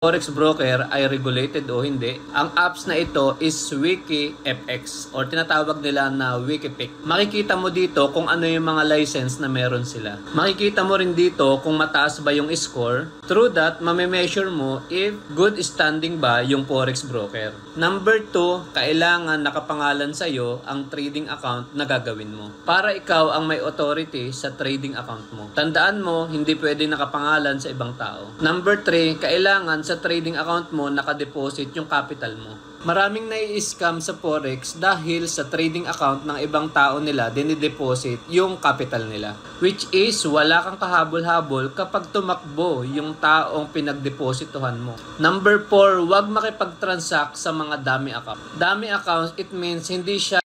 Forex broker ay regulated o hindi. Ang apps na ito is WikiFX or tinatawag nila na WikiPick. Makikita mo dito kung ano yung mga license na meron sila. Makikita mo rin dito kung mataas ba yung score. Through that, mame-measure mo if good standing ba yung Forex broker. Number 2, kailangan nakapangalan sa'yo ang trading account na gagawin mo. Para ikaw ang may authority sa trading account mo. Tandaan mo, hindi pwedeng nakapangalan sa ibang tao. Number 3, kailangan sa trading account mo nakadeposit yung capital mo. Maraming nai-scam sa Forex dahil sa trading account ng ibang tao nila dinideposit yung capital nila. Which is wala kang kahabol-habol kapag tumakbo yung taong pinagdepositohan mo. Number 4, huwag makipag-transact sa mga dummy account. Dummy accounts, it means hindi siya